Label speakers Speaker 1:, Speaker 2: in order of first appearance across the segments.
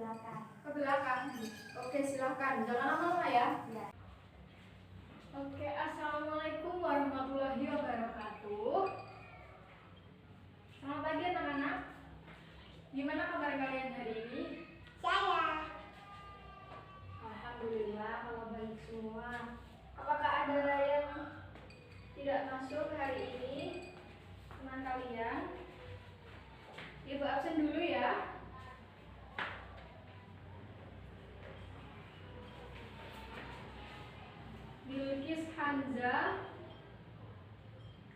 Speaker 1: belakang.
Speaker 2: Ke belakang. Oke, silakan. Jangan lama-lama ya.
Speaker 1: Ya.
Speaker 2: Oke, assalamualaikum warahmatullahi wabarakatuh. Selamat pagi anak-anak. Gimana kabar kalian hari ini?
Speaker 1: Saya.
Speaker 2: Alhamdulillah kalau baik semua. Apakah ada yang tidak masuk hari ini? Teman kalian? Ibu absen dulu ya. Bilkis Hanza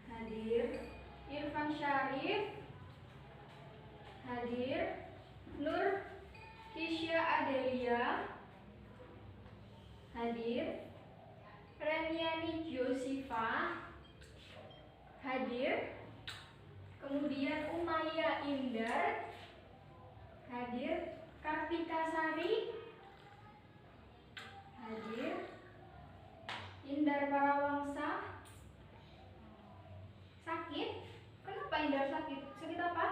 Speaker 2: hadir, Irfan Syarif hadir, Nur Kisya Adelia hadir, Reniani Josifa hadir, kemudian Umaya Indar hadir, Kartika Sari hadir, Indar Parawangsa sakit? Kenapa Indar sakit? Sakit apa?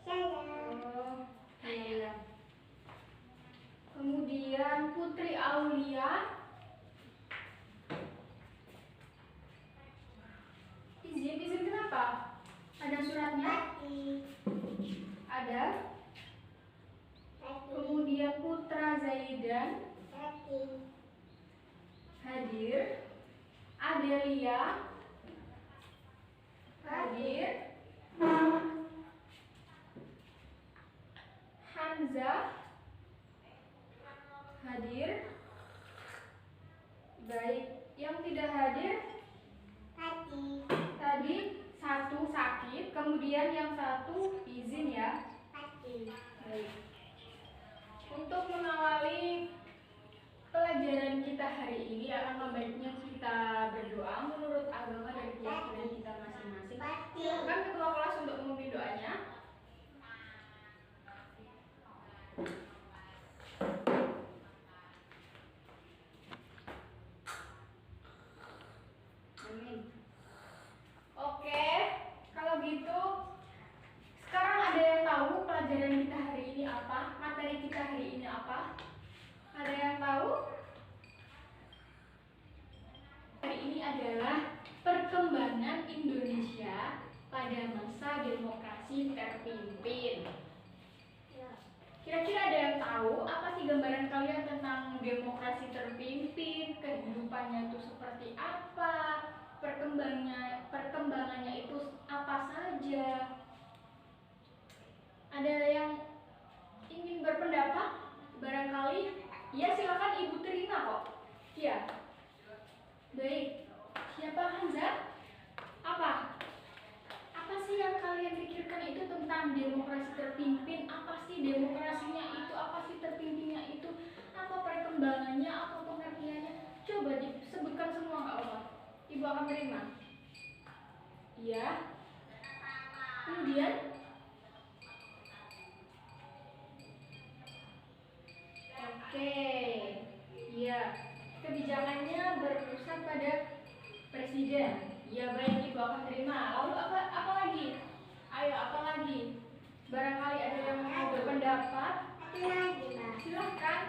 Speaker 1: Saya.
Speaker 2: Oh, iya. Kemudian Putri Aulia izin kenapa? Ada suratnya? Ada. Kemudian Putra Zaidan hadir, Adelia hadir, Hamzah hadir. Baik, yang tidak hadir tadi satu sakit, kemudian yang satu izin ya. Baik. Untuk mengawali pelajaran kita hari ini, alangkah baiknya kita berdoa menurut agama dan keyakinan kita masing-masing. Silakan ketua kelas untuk memimpin doanya. Amin. Oke, kalau gitu sekarang ada yang tahu pelajaran kita hari ini apa? Materi kita hari ini apa? Ada yang tahu? Hari ini adalah perkembangan Indonesia pada masa demokrasi terpimpin. Kira-kira ada yang tahu apa sih gambaran kalian tentang demokrasi terpimpin? Kehidupannya itu seperti apa? Perkembangannya itu apa saja? Ada yang ingin berpendapat? Barangkali? Ya, silakan Ibu terima kok. Ya. Baik. Siapa Hamzah? Apa? Apa sih yang kalian pikirkan itu tentang demokrasi terpimpin? Apa sih demokrasinya itu? Apa sih terpimpinnya itu? Apa perkembangannya? Apa pengertiannya? Coba disebutkan semua nggak apa? Ibu akan terima. Iya. Kemudian? Oke, ya, kebijakannya berpusat pada presiden. Ya baik, Ibu akan terima. Lalu apa lagi? Ayo, apa lagi? Barangkali ada yang mau berpendapat? Silahkan.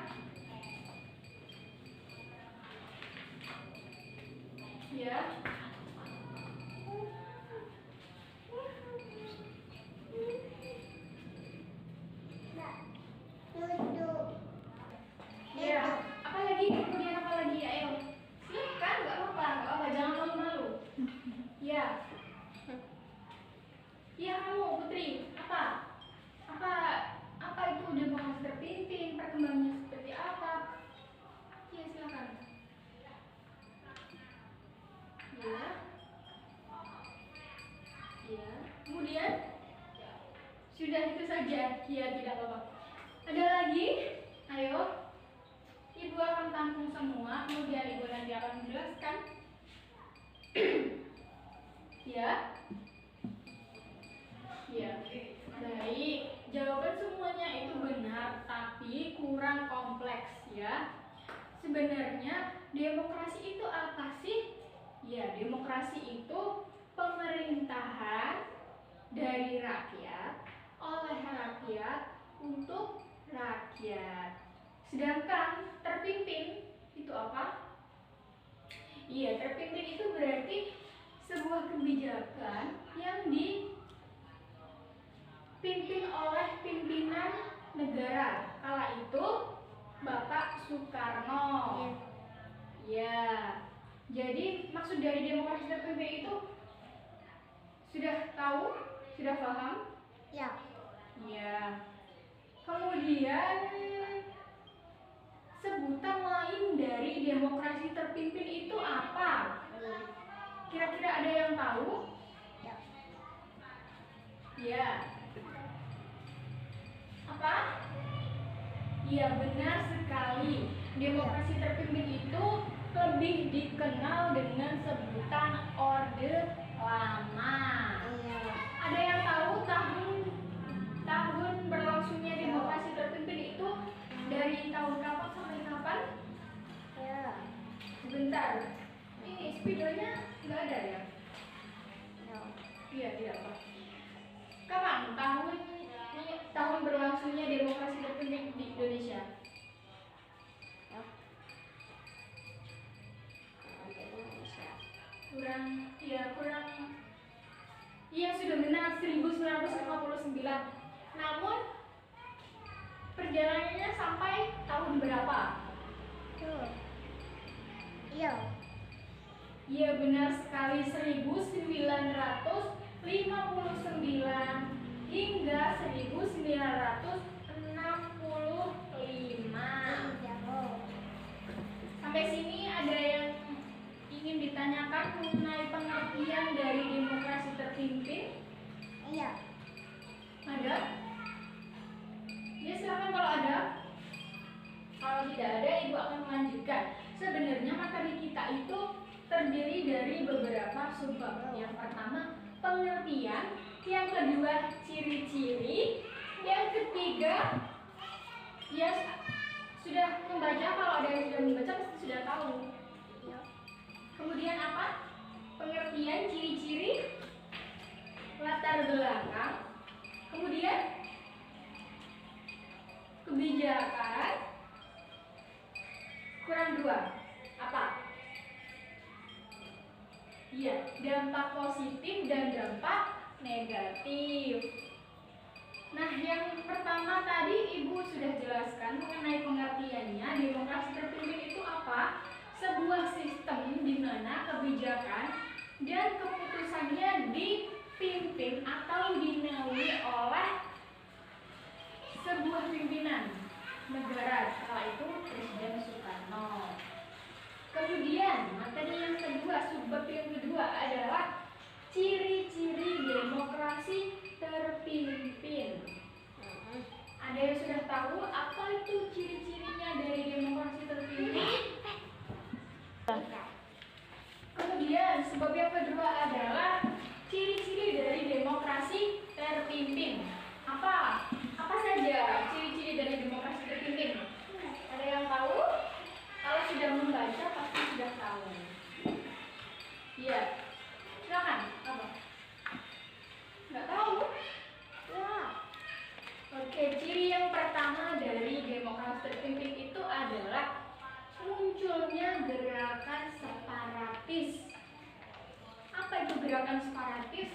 Speaker 2: Ya. Ya, apa lagi? Kemudian apa lagi? Ayo, silakan, nggak apa-apa, jangan malu-malu. Ya, iya kamu Putri, apa itu demokrasi terpimpin? Perkembangannya seperti apa? Iya silakan. Ya, ya. Kemudian sudah itu saja. Ya tidak apa-apa. Ada lagi? Ayo. Ibu akan tampung semua, kemudian Ibu nanti akan menjelaskan. Ya. Ya. Baik. Jawaban semuanya itu benar, tapi kurang kompleks ya. Sebenarnya demokrasi itu apa sih? Ya, demokrasi itu pemerintahan dari rakyat, oleh rakyat, untuk rakyat. Sedangkan terpimpin itu apa? Iya, terpimpin itu berarti sebuah kebijakan yang dipimpin oleh pimpinan negara. Kala itu Bapak Soekarno. Ya. Jadi maksud dari demokrasi terpimpin itu sudah tahu? Sudah paham?
Speaker 1: Ya.
Speaker 2: Ya. Kemudian sebutan lain dari demokrasi terpimpin itu apa? Kira-kira ada yang tahu?
Speaker 1: Ya.
Speaker 2: Ya. Apa? Iya, benar sekali. Demokrasi terpimpin itu lebih dikenal dengan sebutan Orde Lama.
Speaker 1: Iya.
Speaker 2: Ada yang tahu tahun berlangsungnya demokrasi terpimpin itu dari tahun kapan sampai kapan?
Speaker 1: Ya.
Speaker 2: Sebentar. Ini spidolnya nggak ada ya?
Speaker 1: No.
Speaker 2: Iya, tidak apa. Kapan tahun berlangsungnya demokrasi terpimpin di Indonesia?
Speaker 1: Ya. Indonesia.
Speaker 2: Kurang. Iya, sudah benar, 1959. Namun perjalanannya sampai tahun berapa?
Speaker 1: Tuh. Iya.
Speaker 2: Iya, benar sekali, 1959 hingga 1965. Sampai sini ada yang ingin ditanyakan mengenai pengertian dari demokrasi terpimpin?
Speaker 1: Iya.
Speaker 2: Ada? Ya, silakan kalau ada. Kalau tidak ada, Ibu akan melanjutkan. Sebenarnya materi kita itu terdiri dari beberapa subbab. Yang pertama, pengertian. Yang kedua, ciri-ciri. Yang ketiga, ya sudah membaca. Kalau ada yang sudah membaca pasti sudah tahu.
Speaker 1: Iya.
Speaker 2: Kemudian apa? Pengertian, ciri-ciri, latar belakang. Kemudian kebijakan. Kurang dua. Apa? Iya, dampak positif dan dampak negatif. Nah, yang pertama tadi Ibu sudah jelaskan mengenai pengertiannya. Demokrasi terpimpin itu apa? Sebuah sistem di mana kebijakan dan keputusannya dipimpin atau dinaungi oleh sebuah pimpinan negara. Kala itu Presiden Soekarno. Kemudian materi yang kedua, subbab yang kedua adalah ciri-ciri demokrasi terpimpin. Ada yang sudah tahu apa itu ciri-cirinya dari demokrasi terpimpin? Kemudian sebab yang kedua adalah ciri-ciri dari demokrasi terpimpin. Apa? Apa saja ciri-ciri dari demokrasi terpimpin? Ada yang tahu? Kalau sudah membaca pasti sudah tahu. Iya. Silakan. Apa? Nggak tahu?
Speaker 1: Ya.
Speaker 2: Oke, ciri yang pertama dari demokrasi terpimpin itu adalah munculnya gerakan separatis. Apa itu gerakan separatis?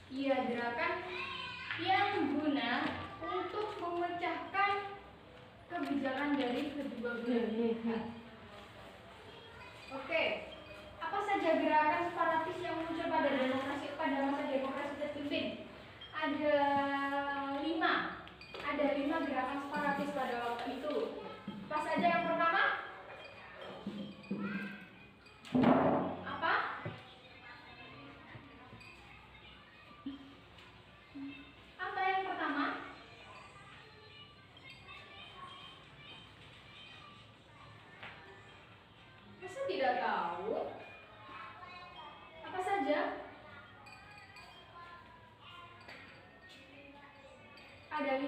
Speaker 2: Iya, gerakan yang guna untuk memecahkan kebijakan dari kedua belah pihak. Oke, apa saja gerakan separatis yang muncul pada masa demokrasi terpimpin? Ada 5. Ada 5 gerakan separatis pada waktu itu. Apa saja yang pertama? Apa? Apa yang pertama? Masa tidak tahu? Apa saja? Ada 5.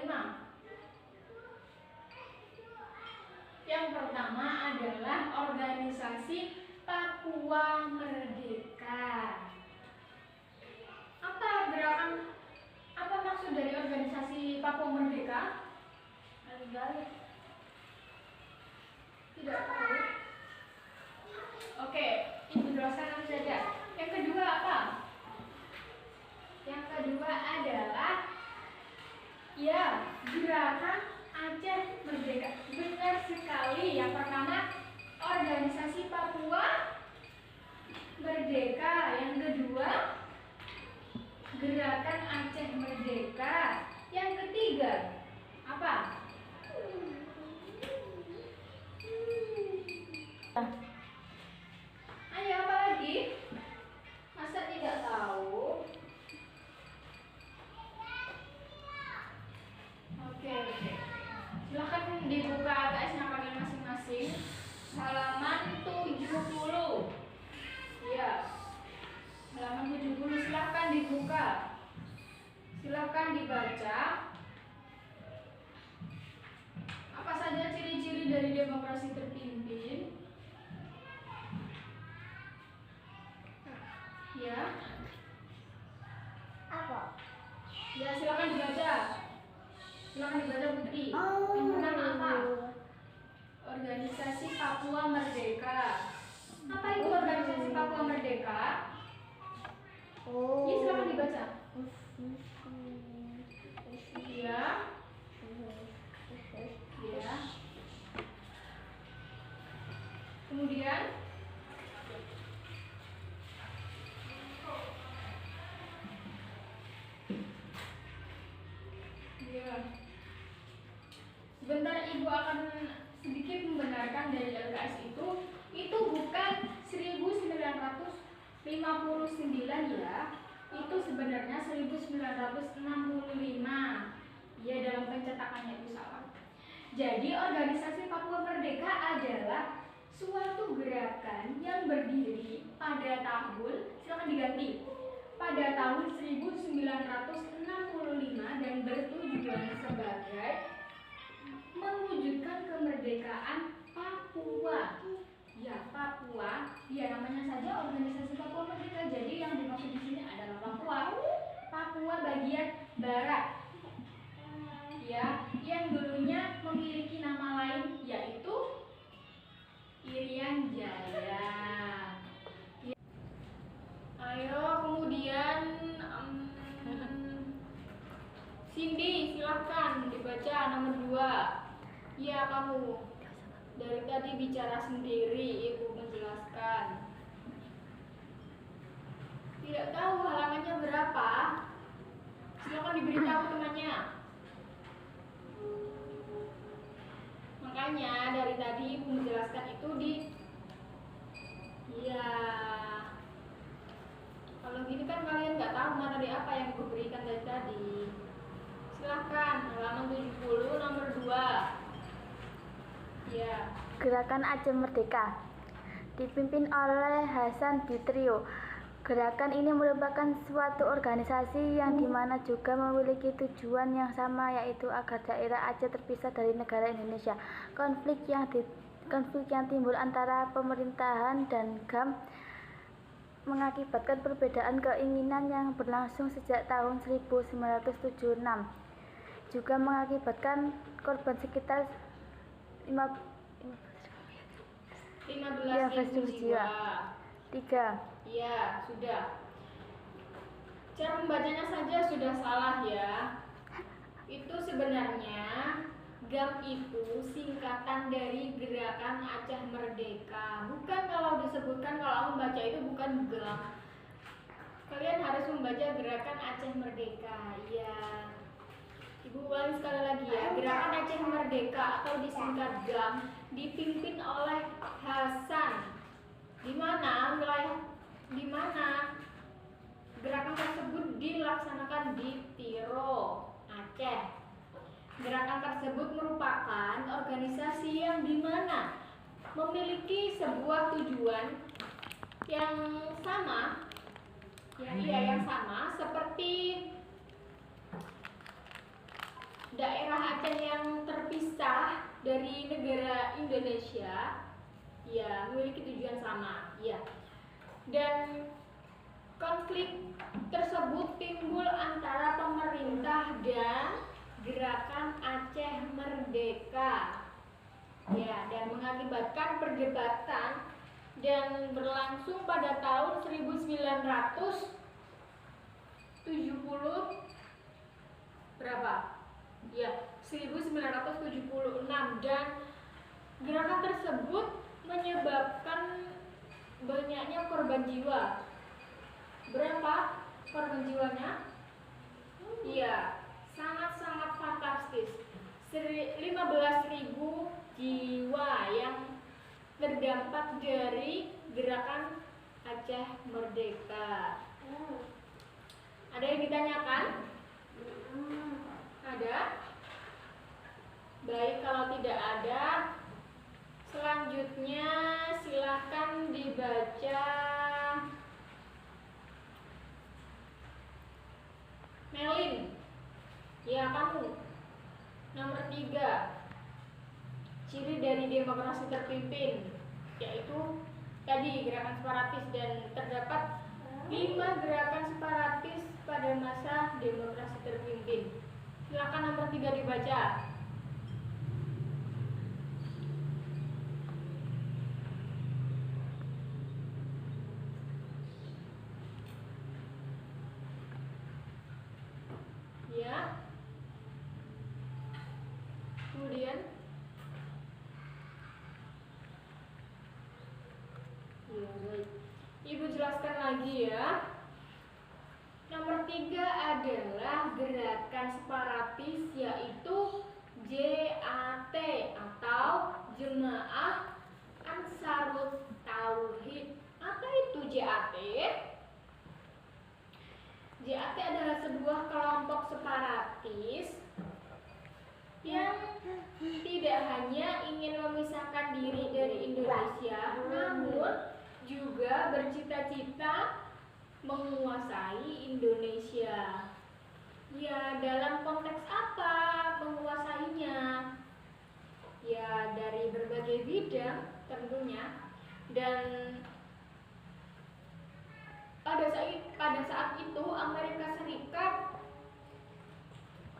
Speaker 2: Yang pertama adalah organisasi Papua Merdeka. Apa maksud dari organisasi Papua Merdeka? Tidak tahu. Oke, Ibu jelaskan nanti saja. Yang kedua apa? Yang kedua adalah ya, gerakan Aceh Merdeka. Benar sekali. Yang pertama, organisasi Papua Merdeka. Yang kedua, gerakan Aceh Merdeka. Yang ketiga, apa? Ayo, apa lagi? Masa tidak tahu? Oke. Silahkan dibuka AKS-nya kalian masing-masing. Halaman 70. Ya. Halaman 70 silahkan dibuka. Silahkan dibaca. Apa saja ciri-ciri dari demokrasi terpimpin? Ya.
Speaker 1: Apa?
Speaker 2: Ya, silakan dibaca. Silakan dibaca Putri. Yang pertama apa? Organisasi Papua Merdeka. Apa itu organisasi Papua Merdeka? Ya, silakan dibaca. Ya. Ya. Kemudian ya. Sebentar Ibu akan sedikit membenarkan dari LKS itu bukan 1959 ya. Itu sebenarnya 1965. Ya, dalam pencetakannya itu salah. Jadi organisasi Papua Merdeka adalah suatu gerakan yang berdiri pada tahun, silakan diganti, pada tahun 1965 dan bertujuan sebagai mewujudkan kemerdekaan Papua. Ya, Papua, ya namanya saja organisasi Papua Merdeka. Jadi yang dimaksud di sini adalah Papua bagian barat. Ya, yang dulunya memiliki nama lain yaitu Irian Jaya. Ya. Ayo, kemudian Cindy, silahkan dibaca nomor 2. Ya, kamu dari tadi bicara sendiri, Ibu menjelaskan. Tidak tahu halamannya berapa? Silakan diberitahu temannya. Makanya dari tadi Ibu menjelaskan itu ya, kalau gini kan kalian nggak tahu materi apa yang Ibu berikan dari tadi. Silahkan halaman 70 nomor 2. Ya.
Speaker 3: Gerakan Aceh Merdeka dipimpin oleh Hasan Bitrio. Gerakan ini merupakan suatu organisasi yang dimana juga memiliki tujuan yang sama, yaitu agar daerah Aceh terpisah dari negara Indonesia. Konflik yang timbul antara pemerintahan dan GAM mengakibatkan perbedaan keinginan yang berlangsung sejak tahun 1976. Juga mengakibatkan korban sekitar 15 jiwa. 3.
Speaker 2: Iya, sudah. Cara membacanya saja sudah salah ya. Itu sebenarnya GAM itu singkatan dari Gerakan Aceh Merdeka. Bukan kalau disebutkan, kalau membaca itu bukan GAM. Kalian harus membaca Gerakan Aceh Merdeka. Iya. Ibu ulangi sekali lagi ya. Gerakan Aceh Merdeka atau disingkat GAM dipimpin oleh Hasan. Di mana gerakan tersebut dilaksanakan di Tiro, Aceh. Gerakan tersebut merupakan organisasi yang dimana memiliki sebuah tujuan yang sama, yang sama seperti daerah Aceh yang terpisah dari negara Indonesia. Ya, memiliki tujuan sama. Ya. Dan konflik tersebut timbul antara pemerintah dan Gerakan Aceh Merdeka. Ya, dan mengakibatkan perdebatan dan berlangsung pada tahun 1970 berapa? Ya, 1976, dan gerakan tersebut menyebabkan banyaknya korban jiwa. Berapa korban jiwanya? Iya, sangat-sangat fantastis. 15.000 jiwa yang terdampak dari gerakan Aceh Merdeka. Ada yang ditanyakan? Ada? Baik, kalau tidak ada, selanjutnya silahkan dibaca Melin. Ya, kamu. Nomor 3. Ciri dari demokrasi terpimpin, yaitu tadi gerakan separatis, dan terdapat 5 gerakan separatis pada masa demokrasi terpimpin. Silakan nomor 3 dibaca. Ya. Kemudian ya, baik. Ibu jelaskan lagi ya. Nomor 3 adalah gerakan separatis, yaitu JAT atau Jemaah Ansarut Tauhid. Apa itu JAT? JAT adalah sebuah kelompok separatis yang tidak hanya ingin memisahkan diri dari Indonesia, namun juga bercita-cita menguasai Indonesia. Ya, dalam konteks apa menguasainya? Ya, dari berbagai bidang tentunya. Dan pada saat itu Amerika Serikat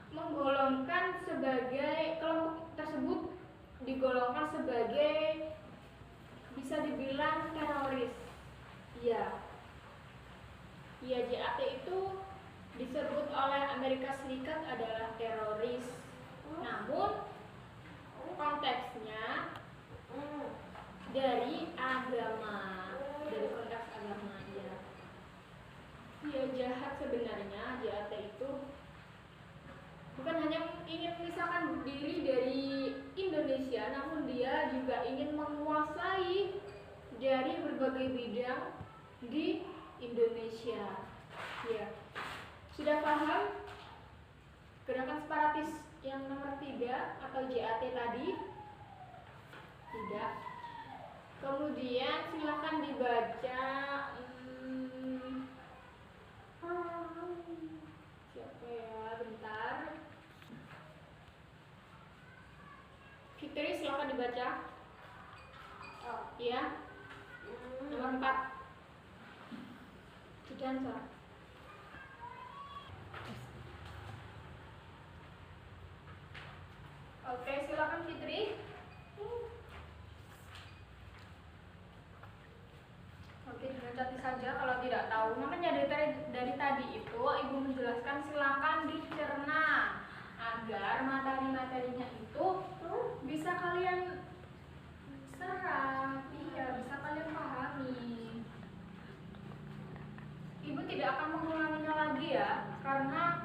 Speaker 2: menggolongkan sebagai kelompok tersebut digolongkan sebagai bisa dibilang teroris. Ya. Ya, JAT itu disebut oleh Amerika Serikat adalah teroris. Namun konteksnya dari agama, dari konteks agama ya. Ya, jahat sebenarnya JAT itu bukan hanya ingin memisahkan diri dari Indonesia, namun dia juga ingin menguasai dari berbagai bidang di Indonesia. Ya, sudah paham gerakan separatis yang nomor 3 atau JAT tadi? Tidak. Kemudian silakan dibaca siapa ya, bentar. Fitri, silakan dibaca. Ya. Nomor 4. Dansa. Oke, silakan Fitri. Oke, dicatat saja kalau tidak tahu. Makanya dari tadi itu Ibu menjelaskan silakan dicerna agar materi-materinya itu bisa kalian serap, iya, bisa kalian pahami. Ibu tidak akan mengulanginya lagi ya, karena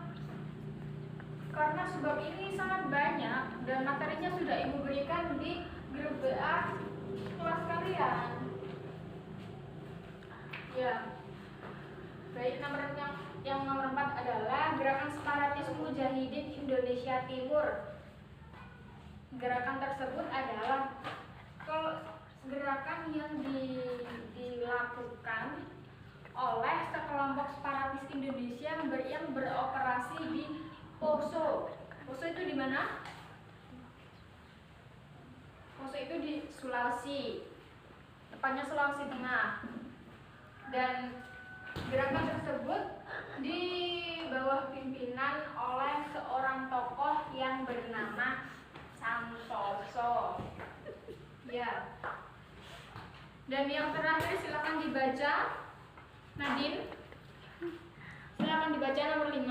Speaker 2: sebab ini sangat banyak dan materinya sudah Ibu berikan di grup WA kelas kalian. Ya. Baik, yang nomor 4 adalah Gerakan Separatis Mujahidin Indonesia Timur. Gerakan tersebut adalah gerakan yang dilakukan oleh sekelompok separatis Indonesia yang beroperasi di Poso. Poso itu di mana? Poso itu di Sulawesi, tepatnya Sulawesi Tengah. Dan gerakan tersebut di bawah pimpinan oleh seorang tokoh yang bernama Santoso. Ya. Dan yang terakhir silakan dibaca, Nadine. Silakan dibaca nomor 5.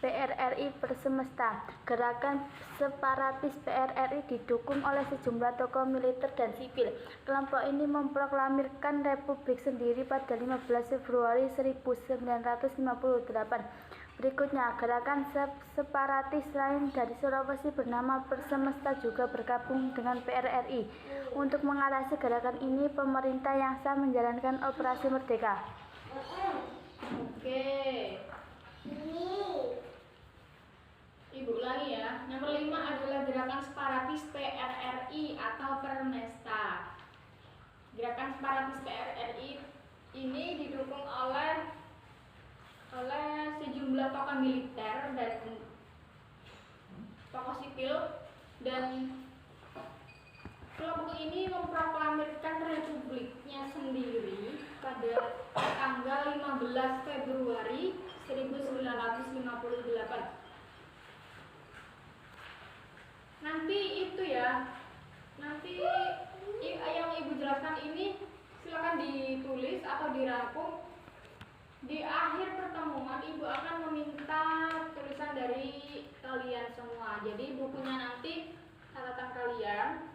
Speaker 3: PRRI Persemesta. Gerakan separatis PRRI didukung oleh sejumlah tokoh militer dan sipil. Kelompok ini memproklamirkan republik sendiri pada 15 Februari 1958. Berikutnya, gerakan separatis lain dari Sulawesi bernama Persemesta juga bergabung dengan PRRI. Untuk mengatasi gerakan ini, pemerintah yang sah menjalankan Operasi Merdeka.
Speaker 2: Oke. Ibu ulangi ya. Nomor 5 adalah gerakan separatis PRRI atau Permesta. Gerakan separatis PRRI ini didukung oleh sejumlah tokoh militer dan tokoh sipil, dan kelompok ini memproklamirkan republiknya sendiri pada tanggal 15 Februari 1958. Nanti itu ya, nanti yang ibu jelaskan ini silakan ditulis atau dirangkum. Di akhir pertemuan ibu akan meminta tulisan dari kalian semua. Jadi bukunya nanti catatan kalian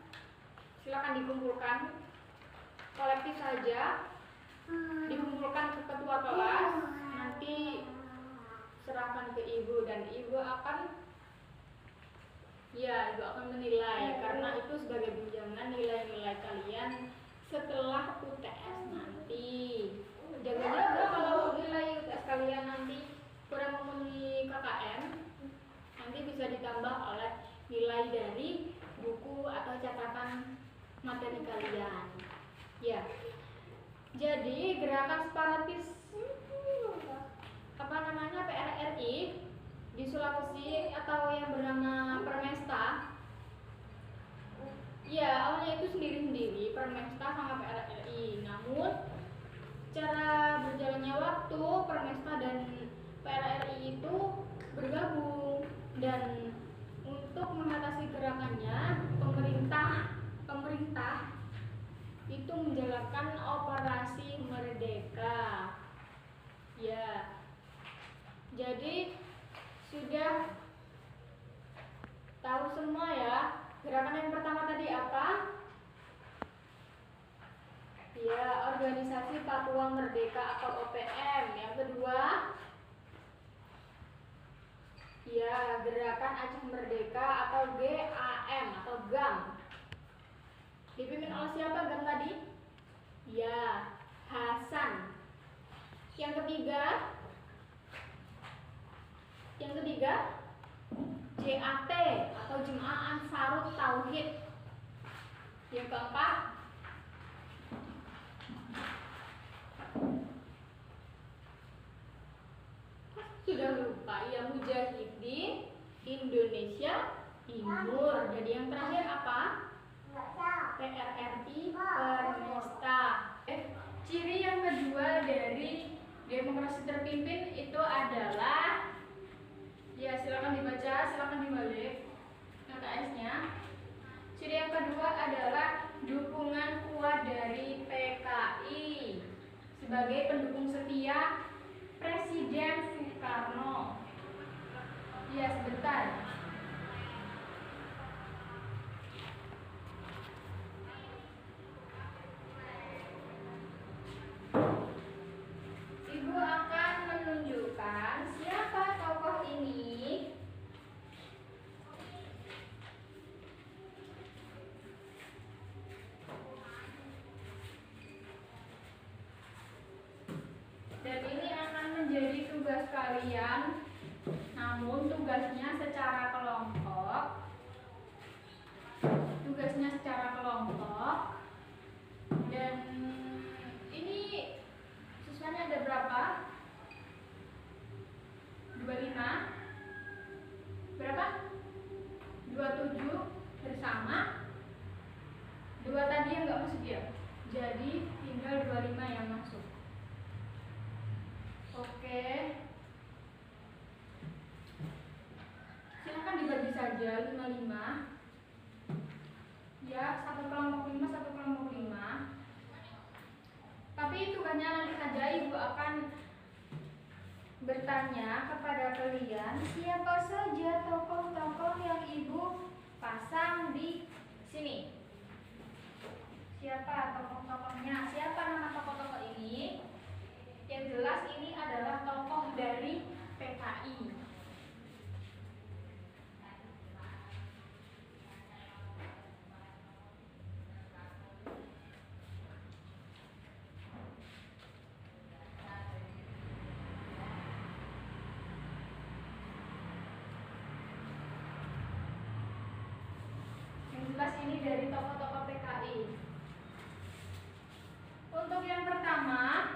Speaker 2: silakan dikumpulkan kolektif saja, dikumpulkan ke ketua kelas, nanti serahkan ke ibu dan ibu akan menilai, karena itu sebagai tunjangan nilai-nilai kalian setelah UTS nanti. Jaga-jaga kalau nilai UTS kalian nanti kurang memenuhi KKM, nanti bisa ditambah oleh nilai dari buku atau catatan materi kalian. Ya. Jadi gerakan separatis PRRI di Sulawesi atau yang bernama Permesta. Ya, awalnya itu sendiri-sendiri Permesta sama PRRI. Namun cara berjalannya waktu Permesta dan PRRI itu bergabung, dan untuk mengatasi gerakannya pemerintah itu menjalankan Operasi Merdeka. Ya. Jadi sudah tahu semua ya. Gerakan yang pertama tadi apa? Ya, Organisasi Papua Merdeka atau OPM. Yang kedua, ya, Gerakan Aceh Merdeka atau GAM atau GAM. Dipimpin oleh siapa GAM tadi? Ya, Hasan. Yang ketiga, JAT atau Jemaah Ansarut Tauhid. Yang keempat, sudah lupa ya, Mujahidin Indonesia Timur. Jadi yang terakhir apa? PRRI Permesta. Ciri yang kedua dari demokrasi terpimpin itu adalah, ya silakan dibaca, silakan dibalik LKS-nya. Ciri yang kedua adalah dukungan kuat dari PKI sebagai pendukung setia Presiden Soekarno. Ya, sebentar. Ibu akan menunjukkan siapa tokoh ini. Dan ini akan menjadi tugas kalian, namun tugasnya secara kelompok. Dan ini siswanya ada berapa? 25. Berapa? 27 bersama. 2 tadi yang nggak masuk ya. Jadi tinggal 25 yang masuk. Oke. Ya, satu kelompok 5, satu kelompok 5. Tapi tugasnya nanti saja ibu akan bertanya kepada kalian siapa saja tokoh-tokoh yang ibu pasang di sini. Siapa tokoh-tokohnya? Siapa nama tokoh-tokoh ini? Yang jelas ini adalah tokoh dari PKI. Jelas ini dari tokoh-tokoh PKI. Untuk yang pertama,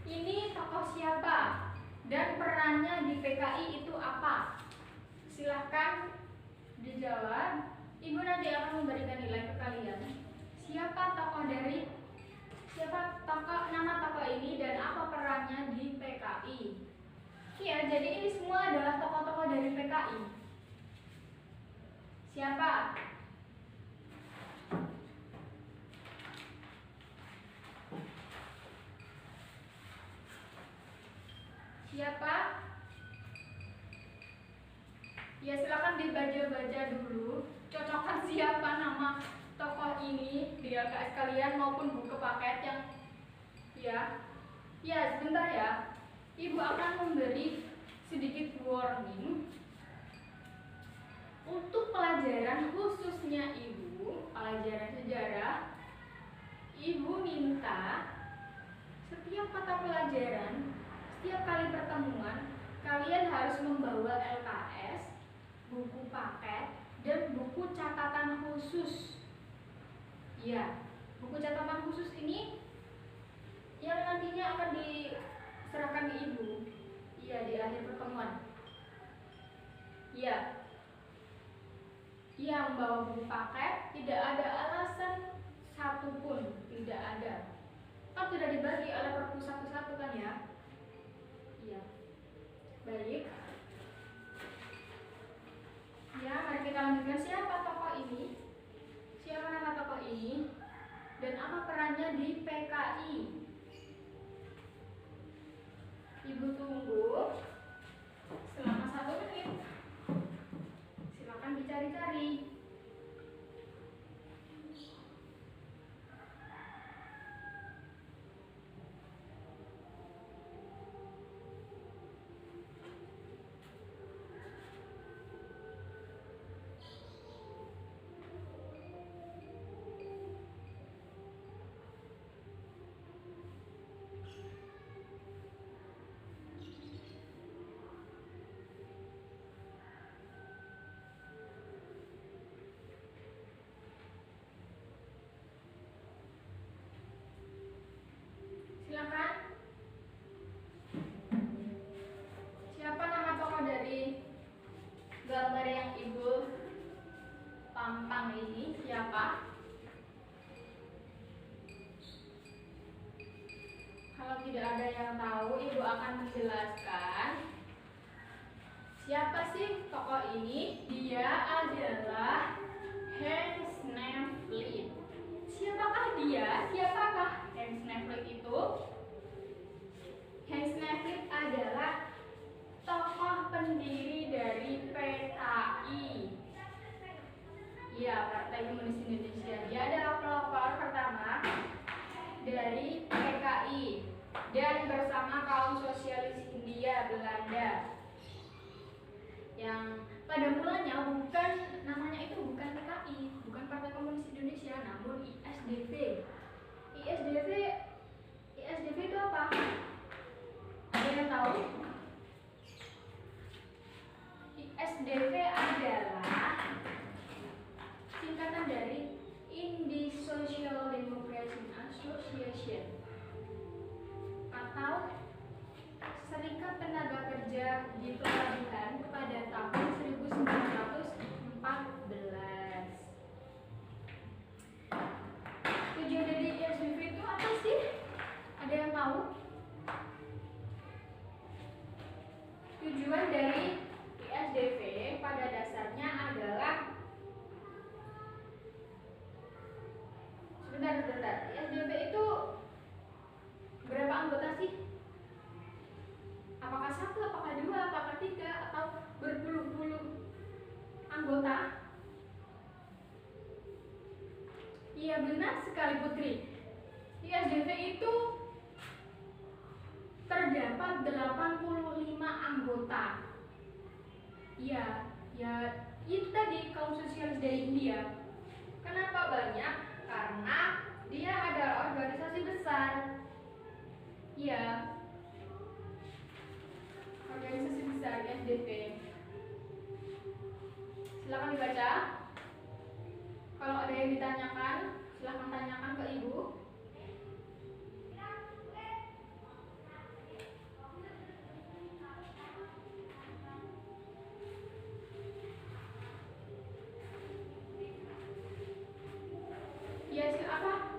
Speaker 2: ini tokoh siapa dan perannya di PKI itu apa? Silahkan dijawab. Ibu nanti akan memberikan nilai ke kalian. Nama tokoh ini dan apa perannya di PKI. Ya, jadi ini semua adalah tokoh-tokoh dari PKI. Siapa? Siapa? Ya, silakan dibaca-baca dulu. Cocokkan siapa nama tokoh ini di LKS kalian maupun buku paket yang ya sebentar ya. Ibu akan memberi sedikit warning untuk pelajaran khususnya ibu, pelajaran sejarah. Ibu minta setiap mata pelajaran, setiap kali pertemuan, kalian harus membawa LKS, buku paket, dan buku catatan khusus. Ya, buku catatan khusus ini yang nantinya akan diserahkan ke ibu. Iya, di akhir pertemuan. Iya. Yang membawa buku paket tidak ada alasan satupun, tidak ada. Kan sudah dibagi oleh perpus satu-satu kan ya? Iya. Baik. Ya, mari kita lanjutkan. Siapa tokoh ini? Siapa nama tokoh ini? Dan apa perannya di PKI? Ibu tunggu selama 1 menit. Silakan dicari-cari. Silakan. Siapa nama tokoh dari gambar yang ibu pampang ini? Siapa? Kalau tidak ada yang tahu, ibu akan menjelaskan. Siapa sih tokoh ini? Dia adalah Hans Nevlin. Siapakah dia? Siapakah Hans Nevlin itu? Hans Nevlin adalah tokoh pendiri dari PKI. Ya, Partai Komunis Indonesia. Dia adalah pelopor pertama dari PKI dan bersama kaum sosialis Hindia Belanda. Yang pada mulanya namanya itu bukan PKI, bukan Partai Komunis Indonesia, namun ISDP. ISDP itu apa? Ada yang tahu? ISDP adalah singkatan dari Indie Social Democracy Association atau Serikat Tenaga Kerja di Pelabuhan pada tahun 1914. Tujuan dari anggota. Iya, ya itu tadi kaum sosialis dari India. Kenapa banyak? Karena dia adalah organisasi besar. Iya, organisasi besar SDP. Silakan dibaca. Kalau ada yang ditanyakan, silakan tanyakan ke ibu. Ya, apa?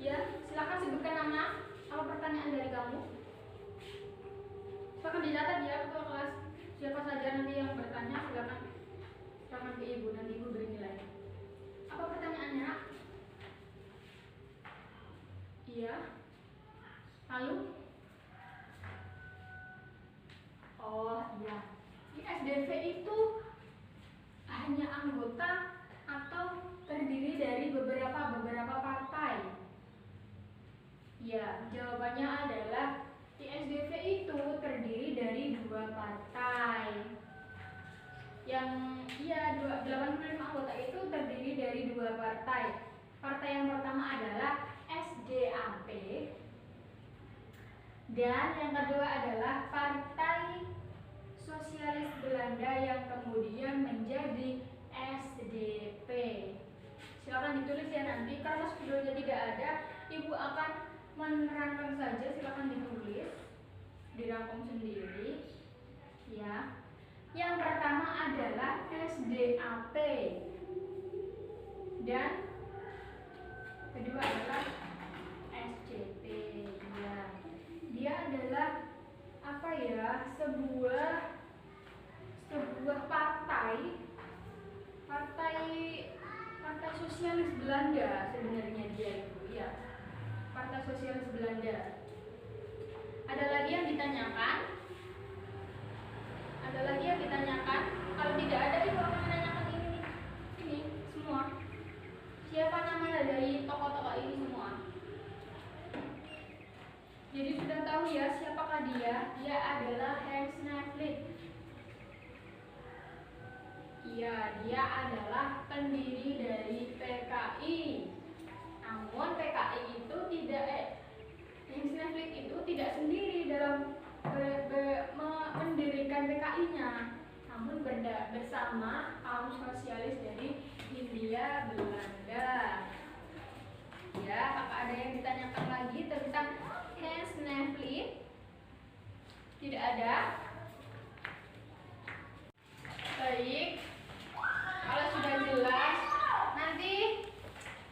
Speaker 2: Ya, silakan sebutkan nama. Kalau pertanyaan dari kamu, silakan dicatat ya ketua kelas. Siapa saja nanti yang bertanya, silakan ke ibu, nanti ibu beri nilai. Apa pertanyaannya? Iya. Lalu? Oh iya. ISDV itu hanya anggota atau terdiri dari beberapa partai? Ya, jawabannya adalah ISDV itu terdiri dari 2 partai. Yang 85 anggota itu terdiri dari 2 partai. Partai yang pertama adalah SDAP dan yang kedua adalah Partai Sosialis Belanda yang kemudian menjadi SDP. Silakan ditulis ya nanti. Kalau videonya tidak ada, ibu akan menerangkan saja. Silakan ditulis, dirangkum sendiri ya. Yang pertama adalah SDAP dan kedua adalah SCP ya. Dia adalah apa ya, sebuah partai sosialis Belanda sebenarnya dia itu ya. Partai Sosialis Belanda. Ada lagi yang ditanyakan? Kalau tidak ada, ibu akan menanyakan ini semua. Siapa nama dari tokoh-tokoh ini semua? Jadi sudah tahu ya siapakah dia? Dia adalah Hans Nevlin. Iya, dia adalah pendiri dari PKI. Namun PKI itu Hans Nevlin itu tidak sendiri dalam mendirikan PKI-nya, namun bersama kaum sosialis dari Hindia Belanda. Ya, apakah ada yang ditanyakan lagi tentang Hans Nevlin? Tidak ada? Baik. Kalau sudah jelas, nanti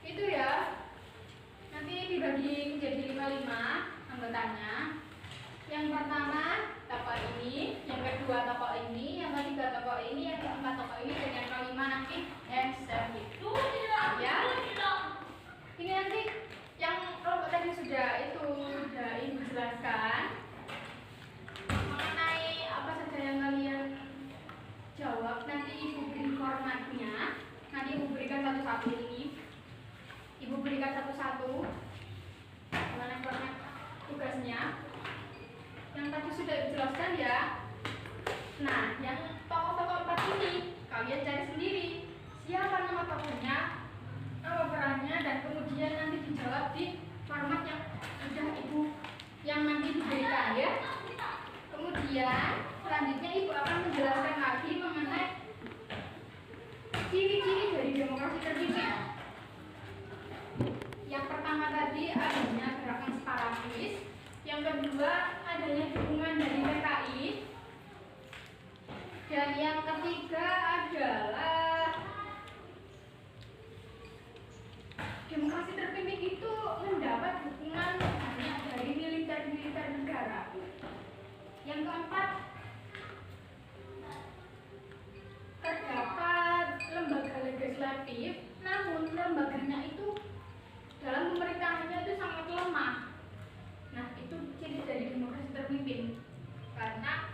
Speaker 2: itu ya. Nanti dibagi menjadi 5 anggotanya. Yang pertama tokoh ini, yang kedua tokoh ini, yang ketiga tokoh ini, yang keempat tokoh ini, dan yang kelima nanti Nevlin. Ya. Ini nanti yang kelompok tadi sudah ibu jelaskan mengenai apa saja yang kalian jawab. Nanti ibu beri formatnya. Nanti ibu berikan satu-satu ini. Ibu berikan satu-satu mengenai format tugasnya. Yang tadi sudah dijelaskan ya. Nah, yang tokoh-tokoh 4 ini kalian cari sendiri. Siapa nama tokohnya, nama perannya, dan kemudian nanti dijawab di format yang sudah ibu yang nanti diberikan ya. Kemudian selanjutnya ibu akan menjelaskan lagi mengenai ciri-ciri dari demokrasi terpimpin. Yang pertama tadi adanya gerakan separatis, yang kedua adanya dukungan dari PKI, dan yang ketiga adalah demokrasi terpimpin itu mendapat dukungan banyak dari militer negara. Yang keempat, terdapat lembaga legislatif, namun lembaganya itu dalam pemerintahannya itu sangat lemah. Nah, itu ciri dari demokrasi terpimpin. Karena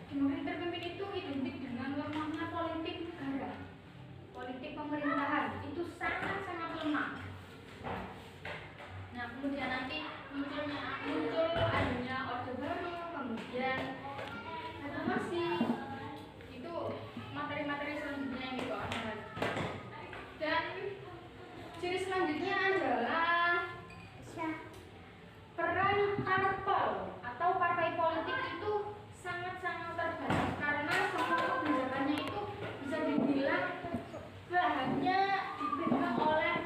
Speaker 2: demokrasi terpimpin itu identik dengan lemahnya politik negara. Politik pemerintahan itu sangat-sangat lemah. Nah, kemudian nanti muncul adanya orde baru, kemudian reformasi, itu materi-materi selanjutnya yang dibahas. Dan ciri selanjutnya adalah peran parpol atau partai politik itu sangat-sangat terbatas karena semua kebijakannya itu bisa dibilang hanya dipegang oleh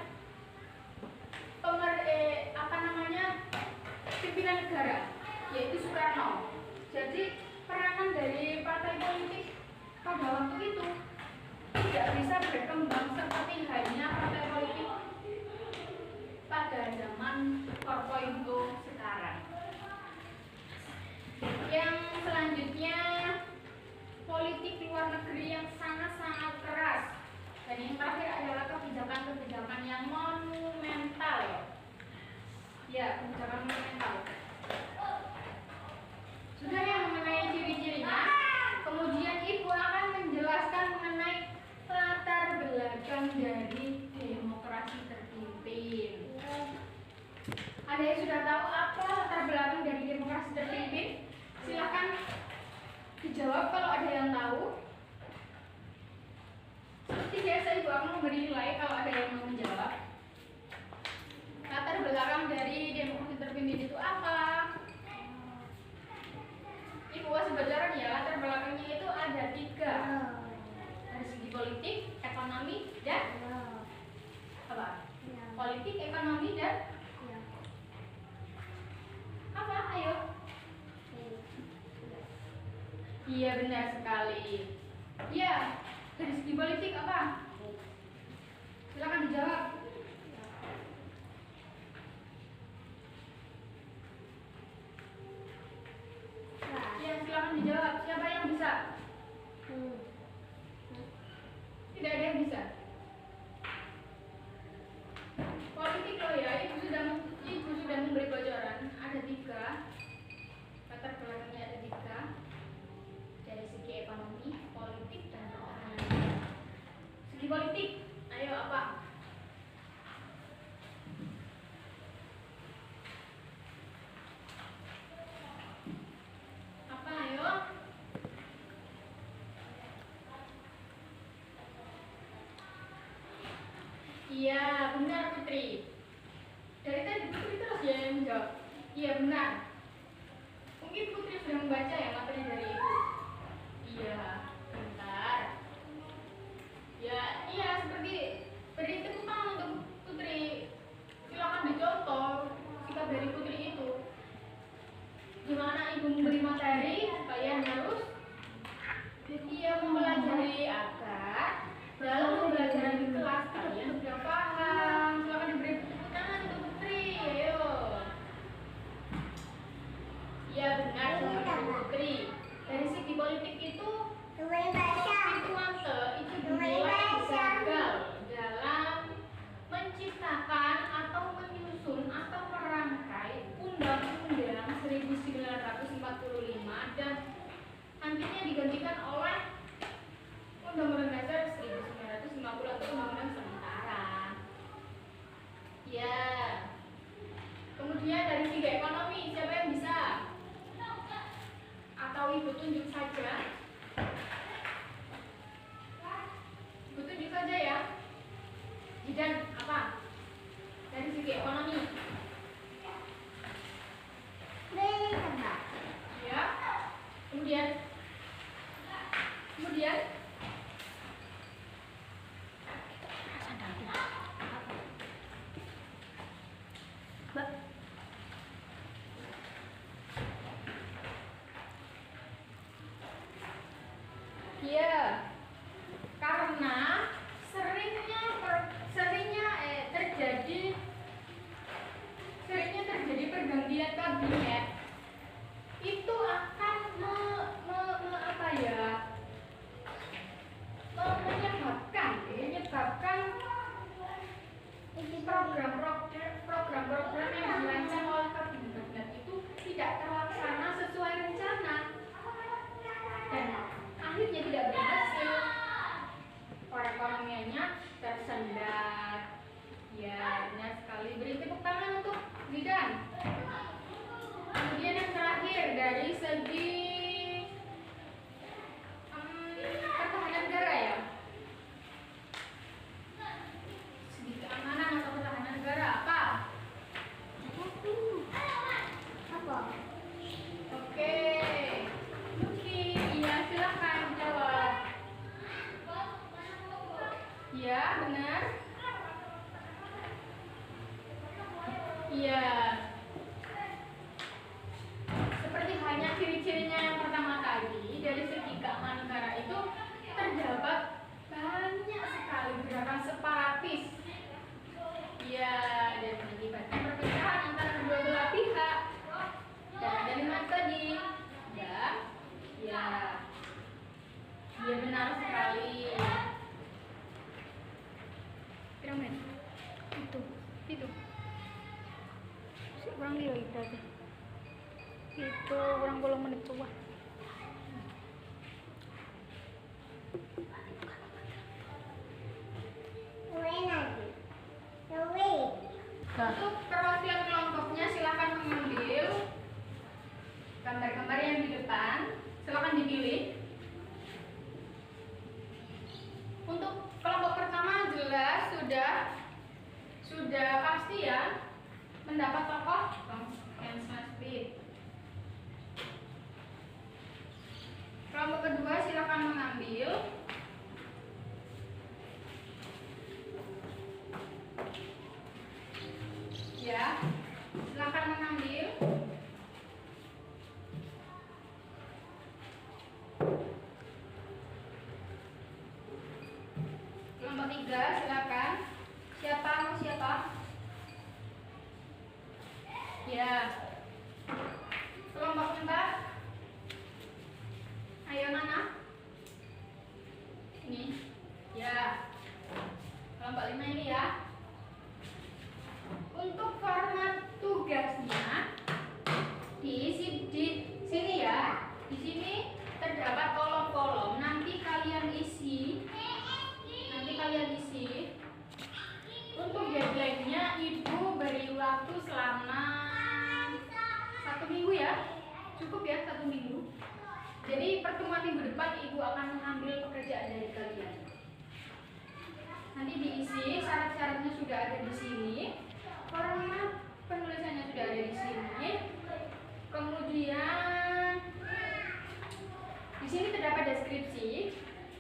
Speaker 2: pimpinan negara, yaitu Soekarno. Jadi peranan dari partai politik pada waktu itu tidak bisa berkembang seperti halnya partai politik pada zaman 4.0 sekarang. Yang selanjutnya, politik luar negeri yang sangat-sangat keras. Dan yang terakhir adalah kebijakan-kebijakan yang monumental. Ya, kebijakan monumental. Sudah ya mengenai ciri-cirinya. Kemudian Ibu akan menjelaskan mengenai latar belakang dari demokrasi terpimpin. Ada yang sudah tahu apa latar belakang dari demokrasi terpimpin? Silakan dijawab kalau ada yang tahu. Seperti biasa Ibu akan memberi nilai kalau ada yang mau menjawab. Latar belakang dari demokrasi terpimpin itu apa? Ibu kasih bocoran ya, latar belakangnya itu ada 3. Dari segi politik, ekonomi, dan apa? Politik, ekonomi, dan apa? Ayo. Iya, benar sekali. Iya, dari segi politik apa? Silakan dijawab. Ya, silakan dijawab. Siapa yang bisa? Tidak ada yang bisa. Politik loh ya, ibu sudah memberi bocoran. Ada 3. Latar belakangnya ada 3. Dari segi ekonomi, politik, dan pertahanan. Segi politik, ayo apa? Apa ayo? Iya, benar Putri. Dari tadi Putri terus ya yang menjawab. Iya, benar. Mungkin Putri sudah membaca ya materi dari Ibu. Iya, bentar. Ya, iya seperti beri tepuk tangan untuk Putri. Silakan dicontoh sikap dari Putri itu. Gimana Ibu memberi materi, kalian harus mempelajari agar dalam pembelajaran di kelas kalian sudah paham. Silakan diberi tepuk tangan untuk Putri. Ayo. Ya benar sekali Putri. Dari segi politik itu Pituante itu dinilai gagal dalam menciptakan atau menyusun atau merangkai Undang-Undang 1945 dan nantinya digantikan oleh Undang-Undang Dasar 1950 atau Undang-Undang sementara. Ya. Kemudian dari segi ekonomi, siapa yang bisa? Atau Ibu tunjuk saja? Ibu tunjuk saja ya. Jidan apa? Dari segi ekonomi. Ya. Kemudian ya, karena seringnya Ya, seperti halnya ciri-cirinya yang pertama tadi, dari segi keamanan negara itu terdapat banyak sekali gerakan separatis. Ya, dan mengakibatkan perpecahan antara kedua belah pihak. Dan ada 5 tadi. Ya, dia benar sekali. Kiramen, itu.
Speaker 3: Kurang dia berarti. Itu kurang 10 menit coba.
Speaker 2: Untuk perwakilan kelompoknya silakan mengambil gambar-gambar yang di depan, silakan dipilih. Untuk kelompok pertama jelas sudah pasti ya, mendapat tokoh Hans Smith. Kelompok kedua silakan mengambil. Ya, silakan mengambil. Kelompok 3 silakan. Siapa mau siapa? Ya. Kelompok 4. Ayo mana? Ini. Ya. Kelompok 5 ini ya. Untuk format tugasnya di sini ya. Di sini terdapat kolom-kolom. Nanti kalian isi. Untuk deadline-nya Ibu beri waktu selama 1 minggu ya. Cukup ya 1 minggu. Jadi pertemuan minggu depan Ibu akan mengambil pekerjaan dari kalian. Nanti diisi, syarat-syaratnya sudah ada di sini. Format penulisannya sudah ada di sini. Kemudian di sini terdapat deskripsi.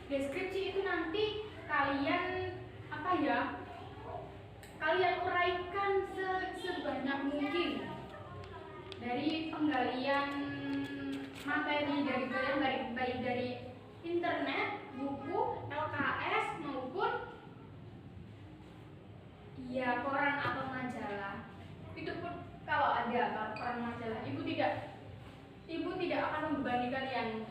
Speaker 2: Deskripsi itu nanti kalian kalian uraikan sebanyak mungkin dari penggalian materi dari kalian, baik dari internet, buku, LKS maupun ya koran atau majalah. Itu pun kalau ada koran majalah, ibu tidak akan membebani kalian.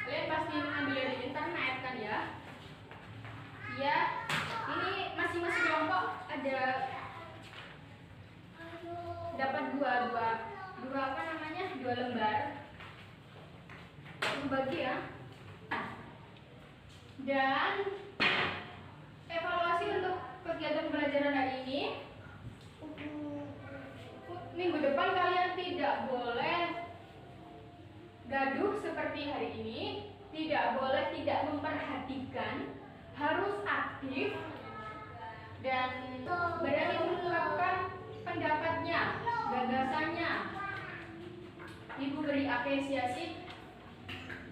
Speaker 2: Kalian pasti mengambil dari internet kan ya? Ya, ini masing-masing kelompok dapat dua lembar. Bagi ya. Dan evaluasi untuk kegiatan pembelajaran hari ini, minggu depan kalian tidak boleh gaduh seperti hari ini, tidak boleh tidak memperhatikan, harus aktif dan berani mengungkapkan pendapatnya, gagasannya. Ibu beri apresiasi,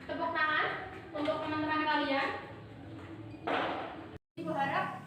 Speaker 2: tepuk tangan untuk teman-teman kalian. Ibu harap